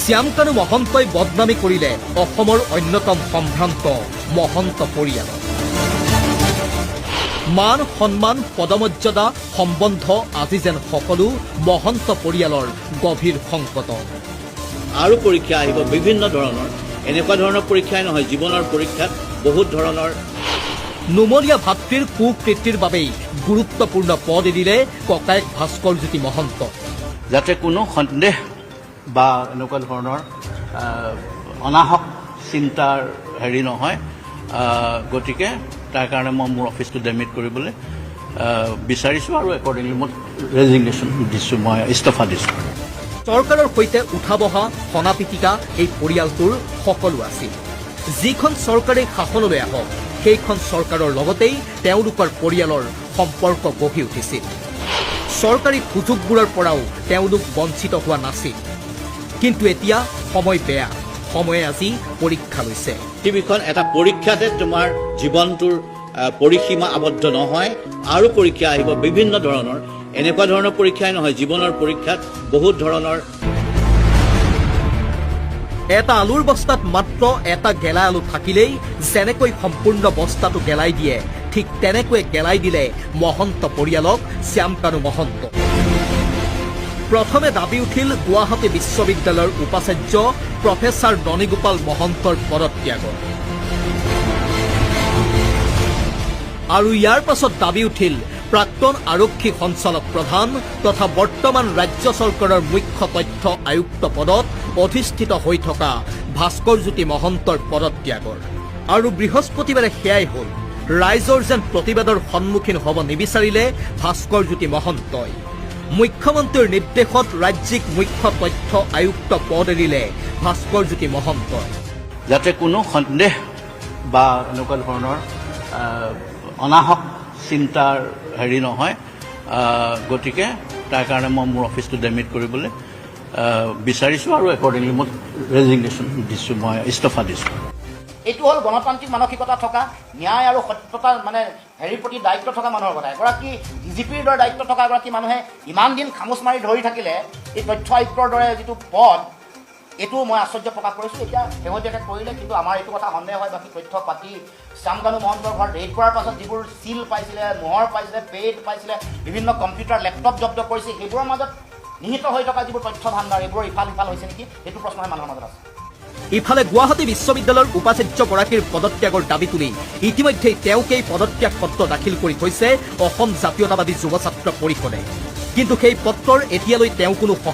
শ্যামকানু মহন্তই বদনামী কৰিলে অসমৰ অন্যতম সম্ভ্ৰান্ত মহন্ত পৰিয়াল। মান সন্মান পদমৰ্যাদা সম্বন্ধ আজি যেন সকলো মহন্ত পৰিয়ালৰ গভীৰ সংকট। আৰু পৰীক্ষা আহিব বিভিন্ন ধৰণৰ, এনেকুৱা ধৰণৰ পৰীক্ষাই নহয়, জীৱনৰ পৰীক্ষাত বহুত ধৰণৰ। নুমলীয়া ভাতৃৰ কুকৃতিৰ বাবেই গুৰুত্বপূৰ্ণ পদ এৰিলে ককায়েক ভাস্কৰজ্যোতি মহন্ত। যাতে কোনো সন্দেহ বা এনেকুৱা ধৰণৰ অনাহক চিন্তাৰ হেৰি নহয়, গতিকে তাৰ কাৰণে মই মোৰ অফিচটো ডেমিট কৰিবলৈ বিচাৰিছোঁ আৰু একৰ্ডিংলি মই ৰেজিগনেশ্যন দিছোঁ, মই ইস্তফা দিছোঁ। চৰকাৰৰ সৈতে উঠা বহা সনা পিটিকা এই পৰিয়ালটোৰ সকলো আছিল। যিখন চৰকাৰে শাসনলৈ আহক সেইখন চৰকাৰৰ লগতেই তেওঁলোকৰ পৰিয়ালৰ সম্পৰ্ক গঢ়ি উঠিছিল। চৰকাৰী সুযোগবোৰৰ পৰাও তেওঁলোক বঞ্চিত হোৱা নাছিল। কিন্তু এতিয়া সময় বেয়া, সময়ে আজি পৰীক্ষা লৈছে। পৃথিৱীখন এটা পৰীক্ষাতে তোমাৰ জীৱনটোৰ পৰিসীমা আবদ্ধ নহয়, আৰু পৰীক্ষা আহিব বিভিন্ন ধৰণৰ, এনেকুৱা ধৰণৰ পৰীক্ষাই নহয়, জীৱনৰ পৰীক্ষাত বহুত ধৰণৰ। এটা আলুৰ বস্তাত মাত্ৰ এটা গেলা আলু থাকিলেই যেনেকৈ সম্পূৰ্ণ বস্তাটো গেলাই দিয়ে, ঠিক তেনেকৈ গেলাই দিলে মহন্ত পৰিয়ালক শ্যামকানু মহন্ত। প্ৰথমে দাবী উঠিল গুৱাহাটী বিশ্ববিদ্যালয়ৰ উপাচাৰ্য প্ৰফেচাৰ ননীগোপাল মহন্তৰ পদত্যাগৰ। আৰু ইয়াৰ পাছত দাবী উঠিল প্ৰাক্তন আৰক্ষী সঞ্চালক প্ৰধান তথা বৰ্তমান ৰাজ্য চৰকাৰৰ মুখ্য তথ্য আয়ুক্ত পদত অধিষ্ঠিত হৈ থকা ভাস্কৰজ্যোতি মহন্তৰ পদত্যাগৰ। আৰু বৃহস্পতিবাৰে সেয়াই হ'ল। ৰাইজৰ যেন প্ৰতিবাদৰ সন্মুখীন হ'ব নিবিচাৰিলে ভাস্কৰজ্যোতি মহন্তই। মুখ্যমন্ত্ৰীৰ নিৰ্দেশত ৰাজ্যিক মুখ্য তথ্য আয়ুক্ত পদ এৰিলে ভাস্কৰজ্যোতি মহন্তই। যাতে কোনো সন্দেহ বা এনেকুৱা ধৰণৰ অনাহক চিন্তাৰ হেৰি নহয়, গতিকে তাৰ কাৰণে মই মোৰ অফিচটো ডেমিট কৰিবলৈ বিচাৰিছোঁ আৰু একৰ্ডিংলি মই ৰেজিগনেশ্যন দিছোঁ, মই ইস্তফা দিছোঁ। এইটো হ'ল গণতান্ত্ৰিক মানসিকতা থকা, ন্যায় আৰু সত্যতা হেৰিৰ প্ৰতি দায়িত্ব থকা মানুহৰ কথা। এগৰাকী ডিজিপিৰ দৰে দায়িত্ব থকা এগৰাকী মানুহে ইমান দিন খামোচ মাৰি ধৰি থাকিলে এই তথ্য আয়ুক্তৰ দৰে যিটো পদ, এইটো মই আশ্চৰ্য প্ৰকাশ কৰিছোঁ। এতিয়া শেহতীয়াকৈ কৰিলে, কিন্তু আমাৰ এইটো কথা সন্দেহ হয়, বাকী তথ্য পাতি শ্যামকানু মহন্তৰ ঘৰত ৰেড কৰাৰ পাছত যিবোৰ চিল পাইছিলে, মোহৰ পাইছিলে, পেড পাইছিলে, বিভিন্ন কম্পিউটাৰ লেপটপ জব্দ কৰিছে, সেইবোৰৰ মাজত নিহিত হৈ থকা যিবোৰ তথ্য ভাণ্ডাৰ, এইবোৰ ইফাল সিফাল হৈছে নেকি, সেইটো প্ৰশ্নহে মানুহৰ মাজত আছে। ইফালে গুৱাহাটী বিশ্ববিদ্যালয়ৰ উপাচাৰ্যগৰাকীৰ পদত্যাগৰ দাবী তুলি ইতিমধ্যেই তেওঁকেই পদত্যাগ পত্ৰ দাখিল কৰি থৈছে অসম জাতীয়তাবাদী যুৱ ছাত্ৰ পৰিষদে। কিন্তু সেই পত্ৰৰ এতিয়ালৈ তেওঁ কোনো